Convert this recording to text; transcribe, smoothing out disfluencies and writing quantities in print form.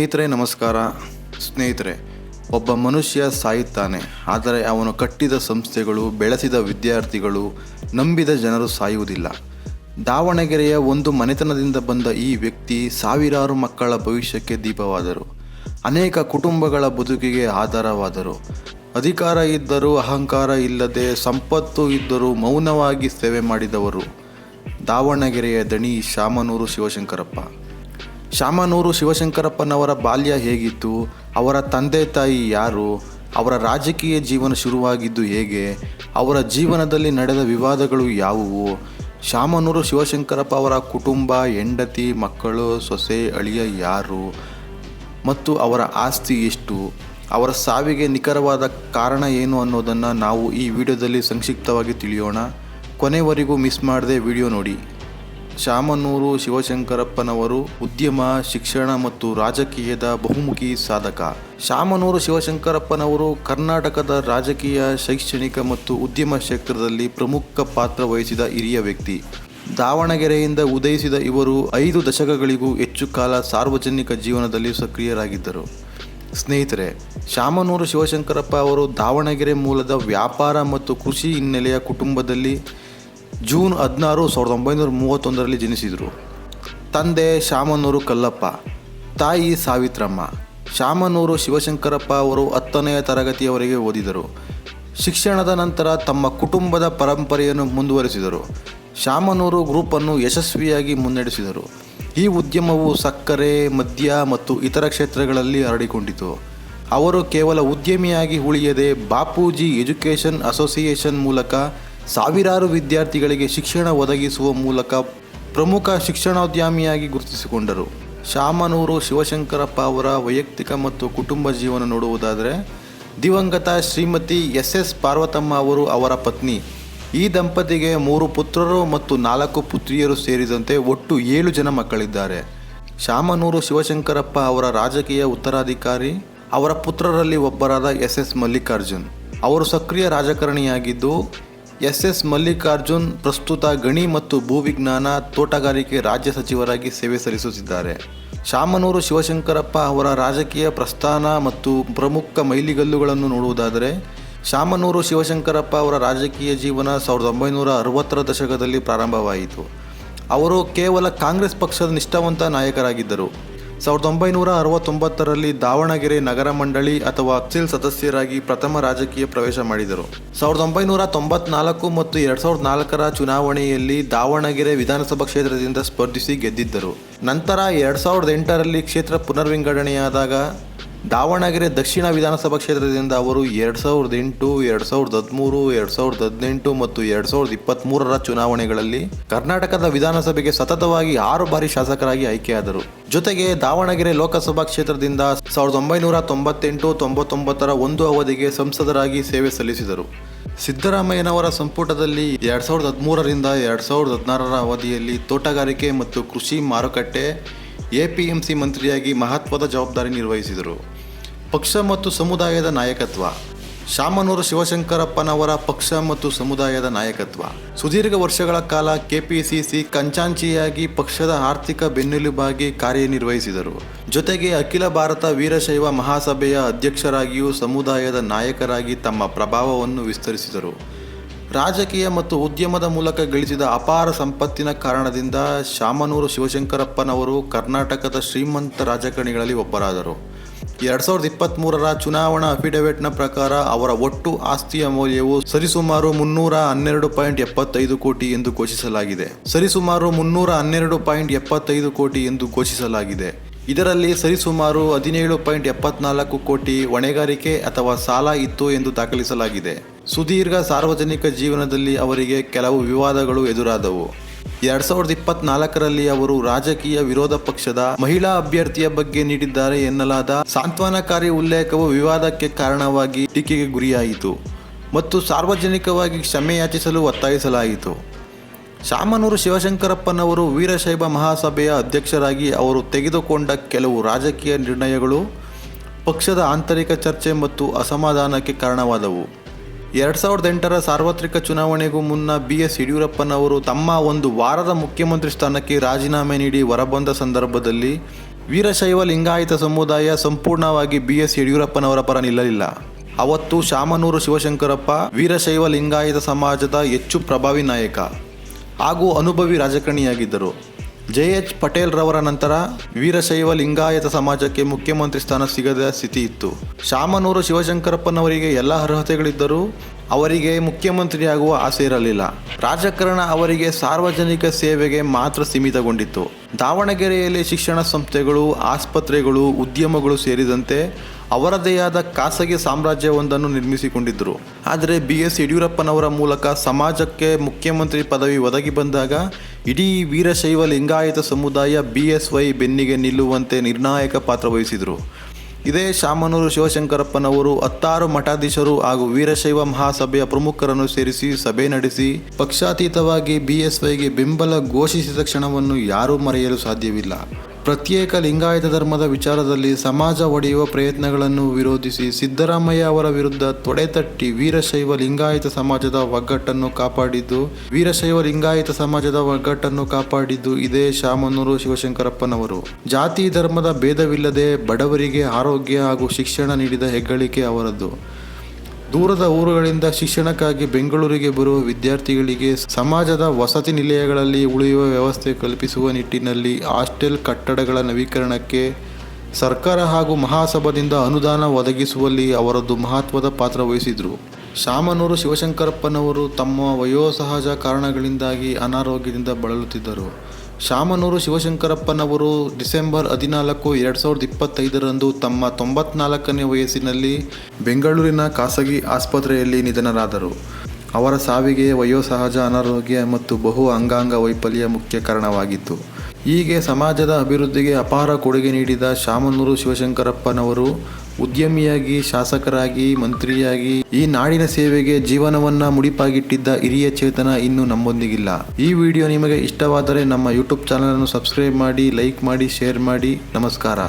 ಸ್ನೇಹಿತರೆ ನಮಸ್ಕಾರ. ಸ್ನೇಹಿತರೆ, ಒಬ್ಬ ಮನುಷ್ಯ ಸಾಯುತ್ತಾನೆ, ಆದರೆ ಅವನು ಕಟ್ಟಿದ ಸಂಸ್ಥೆಗಳು, ಬೆಳೆಸಿದ ವಿದ್ಯಾರ್ಥಿಗಳು, ನಂಬಿದ ಜನರು ಸಾಯುವುದಿಲ್ಲ. ದಾವಣಗೆರೆಯ ಒಂದು ಮನೆತನದಿಂದ ಬಂದ ಈ ವ್ಯಕ್ತಿ ಸಾವಿರಾರು ಮಕ್ಕಳ ಭವಿಷ್ಯಕ್ಕೆ ದೀಪವಾದರು. ಅನೇಕ ಕುಟುಂಬಗಳ ಬದುಕಿಗೆ ಆಧಾರವಾದರು. ಅಧಿಕಾರ ಇದ್ದರೂ ಅಹಂಕಾರ ಇಲ್ಲದೆ, ಸಂಪತ್ತು ಇದ್ದರೂ ಮೌನವಾಗಿ ಸೇವೆ ಮಾಡಿದವರು. ದಾವಣಗೆರೆಯ ದಣಿ ಶಾಮನೂರು ಶಿವಶಂಕರಪ್ಪ. ಶಾಮನೂರು ಶಿವಶಂಕರಪ್ಪನವರ ಬಾಲ್ಯ ಹೇಗಿತ್ತು, ಅವರ ತಂದೆ ತಾಯಿ ಯಾರು, ಅವರ ರಾಜಕೀಯ ಜೀವನ ಶುರುವಾಗಿದ್ದು ಹೇಗೆ, ಅವರ ಜೀವನದಲ್ಲಿ ನಡೆದ ವಿವಾದಗಳು ಯಾವುವು, ಶಾಮನೂರು ಶಿವಶಂಕರಪ್ಪ ಅವರ ಕುಟುಂಬ, ಹೆಂಡತಿ, ಮಕ್ಕಳು, ಸೊಸೆ, ಅಳಿಯ ಯಾರು ಮತ್ತು ಅವರ ಆಸ್ತಿ ಎಷ್ಟು, ಅವರ ಸಾವಿಗೆ ನಿಖರವಾದ ಕಾರಣ ಏನು ಅನ್ನೋದನ್ನು ನಾವು ಈ ವಿಡಿಯೋದಲ್ಲಿ ಸಂಕ್ಷಿಪ್ತವಾಗಿ ತಿಳಿಯೋಣ. ಕೊನೆವರೆಗೂ ಮಿಸ್ ಮಾಡದೆ ವಿಡಿಯೋ ನೋಡಿ. ಶಾಮನೂರು ಶಿವಶಂಕರಪ್ಪನವರು ಉದ್ಯಮ, ಶಿಕ್ಷಣ ಮತ್ತು ರಾಜಕೀಯದ ಬಹುಮುಖಿ ಸಾಧಕ. ಶಾಮನೂರು ಶಿವಶಂಕರಪ್ಪನವರು ಕರ್ನಾಟಕದ ರಾಜಕೀಯ, ಶೈಕ್ಷಣಿಕ ಮತ್ತು ಉದ್ಯಮ ಕ್ಷೇತ್ರದಲ್ಲಿ ಪ್ರಮುಖ ಪಾತ್ರ ವಹಿಸಿದ ಹಿರಿಯ ವ್ಯಕ್ತಿ. ದಾವಣಗೆರೆಯಿಂದ ಉದಯಿಸಿದ ಇವರು 5 ದಶಕಗಳಿಗೂ ಹೆಚ್ಚು ಕಾಲ ಸಾರ್ವಜನಿಕ ಜೀವನದಲ್ಲಿ ಸಕ್ರಿಯರಾಗಿದ್ದರು. ಸ್ನೇಹಿತರೆ, ಶಾಮನೂರು ಶಿವಶಂಕರಪ್ಪ ಅವರು ದಾವಣಗೆರೆ ಮೂಲದ ವ್ಯಾಪಾರ ಮತ್ತು ಕೃಷಿ ಹಿನ್ನೆಲೆಯ ಕುಟುಂಬದಲ್ಲಿ ಜೂನ್ 16, 1931ರಲ್ಲಿ ಜನಿಸಿದರು. ತಂದೆ ಶಾಮನೂರು ಕಲ್ಲಪ್ಪ, ತಾಯಿ ಸಾವಿತ್ರಮ್ಮ. ಶಾಮನೂರು ಶಿವಶಂಕರಪ್ಪ ಅವರು 10ನೇ ತರಗತಿಯವರೆಗೆ ಓದಿದರು. ಶಿಕ್ಷಣದ ನಂತರ ತಮ್ಮ ಕುಟುಂಬದ ಪರಂಪರೆಯನ್ನು ಮುಂದುವರಿಸಿದರು. ಶಾಮನೂರು ಗ್ರೂಪನ್ನು ಯಶಸ್ವಿಯಾಗಿ ಮುನ್ನಡೆಸಿದರು. ಈ ಉದ್ಯಮವು ಸಕ್ಕರೆ, ಮದ್ಯ ಮತ್ತು ಇತರ ಕ್ಷೇತ್ರಗಳಲ್ಲಿ ಹರಡಿಕೊಂಡಿತು. ಅವರು ಕೇವಲ ಉದ್ಯಮಿಯಾಗಿ ಉಳಿಯದೆ ಬಾಪೂಜಿ ಎಜುಕೇಷನ್ ಅಸೋಸಿಯೇಷನ್ ಮೂಲಕ ಸಾವಿರಾರು ವಿದ್ಯಾರ್ಥಿಗಳಿಗೆ ಶಿಕ್ಷಣ ಒದಗಿಸುವ ಮೂಲಕ ಪ್ರಮುಖ ಶಿಕ್ಷಣೋದ್ಯಮಿಯಾಗಿ ಗುರುತಿಸಿಕೊಂಡರು. ಶಾಮನೂರು ಶಿವಶಂಕರಪ್ಪ ಅವರ ವೈಯಕ್ತಿಕ ಮತ್ತು ಕುಟುಂಬ ಜೀವನ ನೋಡುವುದಾದರೆ, ದಿವಂಗತ ಶ್ರೀಮತಿ ಎಸ್ ಪಾರ್ವತಮ್ಮ ಅವರು ಅವರ ಪತ್ನಿ. ಈ ದಂಪತಿಗೆ 3 ಪುತ್ರರು ಮತ್ತು 4 ಪುತ್ರಿಯರು ಸೇರಿದಂತೆ ಒಟ್ಟು 7 ಜನ ಮಕ್ಕಳಿದ್ದಾರೆ. ಶಾಮನೂರು ಶಿವಶಂಕರಪ್ಪ ಅವರ ರಾಜಕೀಯ ಉತ್ತರಾಧಿಕಾರಿ ಅವರ ಪುತ್ರರಲ್ಲಿ ಒಬ್ಬರಾದ ಎಸ್ ಮಲ್ಲಿಕಾರ್ಜುನ್. ಅವರು ಸಕ್ರಿಯ ರಾಜಕಾರಣಿಯಾಗಿದ್ದು, ಎಸ್ ಮಲ್ಲಿಕಾರ್ಜುನ್ ಪ್ರಸ್ತುತ ಗಣಿ ಮತ್ತು ಭೂವಿಜ್ಞಾನ, ತೋಟಗಾರಿಕೆ ರಾಜ್ಯ ಸಚಿವರಾಗಿ ಸೇವೆ ಸಲ್ಲಿಸುತ್ತಿದ್ದಾರೆ. ಶಾಮನೂರು ಶಿವಶಂಕರಪ್ಪ ಅವರ ರಾಜಕೀಯ ಪ್ರಸ್ಥಾನ ಮತ್ತು ಪ್ರಮುಖ ಮೈಲಿಗಲ್ಲುಗಳನ್ನು ನೋಡುವುದಾದರೆ, ಶಾಮನೂರು ಶಿವಶಂಕರಪ್ಪ ಅವರ ರಾಜಕೀಯ ಜೀವನ 1960ರ ದಶಕದಲ್ಲಿ ಪ್ರಾರಂಭವಾಯಿತು. ಅವರು ಕೇವಲ ಕಾಂಗ್ರೆಸ್ ಪಕ್ಷದ ನಿಷ್ಠಾವಂತ ನಾಯಕರಾಗಿದ್ದರು. 1969ರಲ್ಲಿ ದಾವಣಗೆರೆ ನಗರ ಮಂಡಳಿ ಅಥವಾ ಅಕ್ಸಿಲ್ ಸದಸ್ಯರಾಗಿ ಪ್ರಥಮ ರಾಜಕೀಯ ಪ್ರವೇಶ ಮಾಡಿದರು. 1994 ಮತ್ತು 2004ರ ಚುನಾವಣೆಯಲ್ಲಿ ದಾವಣಗೆರೆ ವಿಧಾನಸಭಾ ಕ್ಷೇತ್ರದಿಂದ ಸ್ಪರ್ಧಿಸಿ ಗೆದ್ದಿದ್ದರು. ನಂತರ 2008ರಲ್ಲಿ ಕ್ಷೇತ್ರ ಪುನರ್ವಿಂಗಡಣೆಯಾದಾಗ ದಾವಣಗೆರೆ ದಕ್ಷಿಣ ವಿಧಾನಸಭಾ ಕ್ಷೇತ್ರದಿಂದ ಅವರು 2008, 2013, 2018 ಮತ್ತು 2023ರ ಚುನಾವಣೆಗಳಲ್ಲಿ ಕರ್ನಾಟಕದ ವಿಧಾನಸಭೆಗೆ ಸತತವಾಗಿ 6 ಬಾರಿ ಶಾಸಕರಾಗಿ ಆಯ್ಕೆಯಾದರು. ಜೊತೆಗೆ ದಾವಣಗೆರೆ ಲೋಕಸಭಾ ಕ್ಷೇತ್ರದಿಂದ 1998-99ರ ಒಂದು ಅವಧಿಗೆ ಸಂಸದರಾಗಿ ಸೇವೆ ಸಲ್ಲಿಸಿದರು. ಸಿದ್ದರಾಮಯ್ಯನವರ ಸಂಪುಟದಲ್ಲಿ 2013ರಿಂದ 2016ರ ಅವಧಿಯಲ್ಲಿ ತೋಟಗಾರಿಕೆ ಮತ್ತು ಕೃಷಿ ಮಾರುಕಟ್ಟೆ APMC ಮಂತ್ರಿಯಾಗಿ ಮಹತ್ವದ ಜವಾಬ್ದಾರಿ ನಿರ್ವಹಿಸಿದರು. ಪಕ್ಷ ಮತ್ತು ಸಮುದಾಯದ ನಾಯಕತ್ವ. ಶಾಮನೂರು ಶಿವಶಂಕರಪ್ಪನವರ ಪಕ್ಷ ಮತ್ತು ಸಮುದಾಯದ ನಾಯಕತ್ವ. ಸುದೀರ್ಘ ವರ್ಷಗಳ ಕಾಲ KPCC ಖಜಾಂಚಿಯಾಗಿ ಪಕ್ಷದ ಆರ್ಥಿಕ ಬೆನ್ನೆಲುಬಾಗಿ ಕಾರ್ಯನಿರ್ವಹಿಸಿದರು. ಜೊತೆಗೆ ಅಖಿಲ ಭಾರತ ವೀರಶೈವ ಮಹಾಸಭೆಯ ಅಧ್ಯಕ್ಷರಾಗಿಯೂ ಸಮುದಾಯದ ನಾಯಕರಾಗಿ ತಮ್ಮ ಪ್ರಭಾವವನ್ನು ವಿಸ್ತರಿಸಿದರು. ರಾಜಕೀಯ ಮತ್ತು ಉದ್ಯಮದ ಮೂಲಕ ಗಳಿಸಿದ ಅಪಾರ ಸಂಪತ್ತಿನ ಕಾರಣದಿಂದ ಶಾಮನೂರು ಶಿವಶಂಕರಪ್ಪನವರು ಕರ್ನಾಟಕದ ಶ್ರೀಮಂತ ರಾಜಕಾರಣಿಗಳಲ್ಲಿ ಒಬ್ಬರಾದರು. 2023ರ ಚುನಾವಣಾ ಅಫಿಡವಿಟ್ನ ಪ್ರಕಾರ ಅವರ ಒಟ್ಟು ಆಸ್ತಿಯ ಮೌಲ್ಯವು ಸರಿಸುಮಾರು 312.75 ಕೋಟಿ ಎಂದು ಘೋಷಿಸಲಾಗಿದೆ. ಇದರಲ್ಲಿ ಸರಿಸುಮಾರು 17.74 ಕೋಟಿ ಹೊಣೆಗಾರಿಕೆ ಅಥವಾ ಸಾಲ ಇತ್ತು ಎಂದು ದಾಖಲಿಸಲಾಗಿದೆ. ಸುದೀರ್ಘ ಸಾರ್ವಜನಿಕ ಜೀವನದಲ್ಲಿ ಅವರಿಗೆ ಕೆಲವು ವಿವಾದಗಳು ಎದುರಾದವು. 2024ರಲ್ಲಿ ಅವರು ರಾಜಕೀಯ ವಿರೋಧ ಪಕ್ಷದ ಮಹಿಳಾ ಅಭ್ಯರ್ಥಿಯ ಬಗ್ಗೆ ನೀಡಿದ್ದಾರೆ ಎನ್ನಲಾದ ಸಾಂತ್ವನಕಾರಿ ಉಲ್ಲೇಖವು ವಿವಾದಕ್ಕೆ ಕಾರಣವಾಗಿ ಟೀಕೆಗೆ ಗುರಿಯಾಯಿತು ಮತ್ತು ಸಾರ್ವಜನಿಕವಾಗಿ ಕ್ಷಮೆ ಯಾಚಿಸಲು ಒತ್ತಾಯಿಸಲಾಯಿತು. ಶಾಮನೂರು ಶಿವಶಂಕರಪ್ಪನವರು ವೀರಶೈವ ಮಹಾಸಭೆಯ ಅಧ್ಯಕ್ಷರಾಗಿ ಅವರು ತೆಗೆದುಕೊಂಡ ಕೆಲವು ರಾಜಕೀಯ ನಿರ್ಣಯಗಳು ಪಕ್ಷದ ಆಂತರಿಕ ಚರ್ಚೆ ಮತ್ತು ಅಸಮಾಧಾನಕ್ಕೆ ಕಾರಣವಾದವು. 2008ರ ಸಾರ್ವತ್ರಿಕ ಚುನಾವಣೆಗೂ ಮುನ್ನ BS ಯಡಿಯೂರಪ್ಪನವರು ತಮ್ಮ 1 ವಾರದ ಮುಖ್ಯಮಂತ್ರಿ ಸ್ಥಾನಕ್ಕೆ ರಾಜೀನಾಮೆ ನೀಡಿ ಹೊರಬಂದ ಸಂದರ್ಭದಲ್ಲಿ ವೀರಶೈವ ಲಿಂಗಾಯತ ಸಮುದಾಯ ಸಂಪೂರ್ಣವಾಗಿ BS ಯಡಿಯೂರಪ್ಪನವರ ಪರ ನಿಲ್ಲಲಿಲ್ಲ. ಅವತ್ತು ಶಾಮನೂರು ಶಿವಶಂಕರಪ್ಪ ವೀರಶೈವ ಲಿಂಗಾಯತ ಸಮಾಜದ ಹೆಚ್ಚು ಪ್ರಭಾವಿ ನಾಯಕ ಹಾಗೂ ಅನುಭವಿ ರಾಜಕಾರಣಿಯಾಗಿದ್ದರು. JH ಪಟೇಲ್ ರವರ ನಂತರ ವೀರಶೈವ ಲಿಂಗಾಯತ ಸಮಾಜಕ್ಕೆ ಮುಖ್ಯಮಂತ್ರಿ ಸ್ಥಾನ ಸಿಗದ ಸ್ಥಿತಿ ಇತ್ತು. ಶಾಮನೂರು ಶಿವಶಂಕರಪ್ಪನವರಿಗೆ ಎಲ್ಲ ಅರ್ಹತೆಗಳಿದ್ದರೂ ಅವರಿಗೆ ಮುಖ್ಯಮಂತ್ರಿಯಾಗುವ ಆಸೆ ಇರಲಿಲ್ಲ. ರಾಜಕಾರಣ ಅವರಿಗೆ ಸಾರ್ವಜನಿಕ ಸೇವೆಗೆ ಮಾತ್ರ ಸೀಮಿತಗೊಂಡಿತ್ತು. ದಾವಣಗೆರೆಯಲ್ಲಿ ಶಿಕ್ಷಣ ಸಂಸ್ಥೆಗಳು, ಆಸ್ಪತ್ರೆಗಳು, ಉದ್ಯಮಗಳು ಸೇರಿದಂತೆ ಅವರದೇ ಆದ ಖಾಸಗಿ ಸಾಮ್ರಾಜ್ಯವೊಂದನ್ನು ನಿರ್ಮಿಸಿಕೊಂಡಿದ್ದರು. ಆದರೆ BS ಯಡಿಯೂರಪ್ಪನವರ ಮೂಲಕ ಸಮಾಜಕ್ಕೆ ಮುಖ್ಯಮಂತ್ರಿ ಪದವಿ ಒದಗಿ ಬಂದಾಗ ಇಡೀ ವೀರಶೈವ ಲಿಂಗಾಯತ ಸಮುದಾಯ BSY ಬೆನ್ನಿಗೆ ನಿಲ್ಲುವಂತೆ ನಿರ್ಣಾಯಕ ಪಾತ್ರ ವಹಿಸಿದರು. ಇದೇ ಶಾಮನೂರು ಶಿವಶಂಕರಪ್ಪನವರು 16 ಮಠಾಧೀಶರು ಹಾಗೂ ವೀರಶೈವ ಮಹಾಸಭೆಯ ಪ್ರಮುಖರನ್ನು ಸೇರಿಸಿ ಸಭೆ ನಡೆಸಿ ಪಕ್ಷಾತೀತವಾಗಿ BSYಗೆ ಬೆಂಬಲ ಘೋಷಿಸಿದ ಕ್ಷಣವನ್ನು ಯಾರೂ ಮರೆಯಲು ಸಾಧ್ಯವಿಲ್ಲ. ಪ್ರತ್ಯೇಕ ಲಿಂಗಾಯತ ಧರ್ಮದ ವಿಚಾರದಲ್ಲಿ ಸಮಾಜ ಒಡೆಯುವ ಪ್ರಯತ್ನಗಳನ್ನು ವಿರೋಧಿಸಿ ಸಿದ್ದರಾಮಯ್ಯ ಅವರ ವಿರುದ್ಧ ತೊಡೆತಟ್ಟಿ ವೀರಶೈವ ಲಿಂಗಾಯತ ಸಮಾಜದ ಒಗ್ಗಟ್ಟನ್ನು ಕಾಪಾಡಿದ್ದು ಇದೇ ಶಾಮನೂರು ಶಿವಶಂಕರಪ್ಪನವರು. ಜಾತಿ ಧರ್ಮದ ಭೇದವಿಲ್ಲದೆ ಬಡವರಿಗೆ ಆರೋಗ್ಯ ಹಾಗೂ ಶಿಕ್ಷಣ ನೀಡಿದ ಹೆಗ್ಗಳಿಕೆ ಅವರದ್ದು. ದೂರದ ಊರುಗಳಿಂದ ಶಿಕ್ಷಣಕ್ಕಾಗಿ ಬೆಂಗಳೂರಿಗೆ ಬರುವ ವಿದ್ಯಾರ್ಥಿಗಳಿಗೆ ಸಮಾಜದ ವಸತಿ ನಿಲಯಗಳಲ್ಲಿ ಉಳಿಯುವ ವ್ಯವಸ್ಥೆ ಕಲ್ಪಿಸುವ ನಿಟ್ಟಿನಲ್ಲಿ ಹಾಸ್ಟೆಲ್ ಕಟ್ಟಡಗಳ ನವೀಕರಣಕ್ಕೆ ಸರ್ಕಾರ ಹಾಗೂ ಮಹಾಸಭಾದಿಂದ ಅನುದಾನ ಒದಗಿಸುವಲ್ಲಿ ಅವರದ್ದು ಮಹತ್ವದ ಪಾತ್ರ ವಹಿಸಿದರು. ಶಾಮನೂರು ಶಿವಶಂಕರಪ್ಪನವರು ತಮ್ಮ ವಯೋಸಹಜ ಕಾರಣಗಳಿಂದಾಗಿ ಅನಾರೋಗ್ಯದಿಂದ ಬಳಲುತ್ತಿದ್ದರು. ಶಾಮನೂರು ಶಿವಶಂಕರಪ್ಪನವರು ಡಿಸೆಂಬರ್ 14, 2025ರಂದು ತಮ್ಮ 94ನೇ ವಯಸ್ಸಿನಲ್ಲಿ ಬೆಂಗಳೂರಿನ ಖಾಸಗಿ ಆಸ್ಪತ್ರೆಯಲ್ಲಿ ನಿಧನರಾದರು. ಅವರ ಸಾವಿಗೆ ವಯೋಸಹಜ ಅನಾರೋಗ್ಯ ಮತ್ತು ಬಹು ಅಂಗಾಂಗ ವೈಫಲ್ಯ ಮುಖ್ಯ ಕಾರಣವಾಗಿತ್ತು. ಹೀಗೆ ಸಮಾಜದ ಅಭಿವೃದ್ಧಿಗೆ ಅಪಾರ ಕೊಡುಗೆ ನೀಡಿದ ಶಾಮನೂರು ಶಿವಶಂಕರಪ್ಪನವರು ಉದ್ಯಮಿಯಾಗಿ, ಶಾಸಕರಾಗಿ, ಮಂತ್ರಿಯಾಗಿ ಈ ನಾಡಿನ ಸೇವೆಗೆ ಜೀವನವನ್ನು ಮುಡಿಪಾಗಿಟ್ಟಿದ್ದ ಹಿರಿಯ ಚೇತನ ಇನ್ನು ನಮ್ಮೊಂದಿಗಿಲ್ಲ. ಈ ವಿಡಿಯೋ ನಿಮಗೆ ಇಷ್ಟವಾದರೆ ನಮ್ಮ ಯೂಟ್ಯೂಬ್ ಚಾನಲನ್ನು ಸಬ್ಸ್ಕ್ರೈಬ್ ಮಾಡಿ, ಲೈಕ್ ಮಾಡಿ, ಶೇರ್ ಮಾಡಿ. ನಮಸ್ಕಾರ.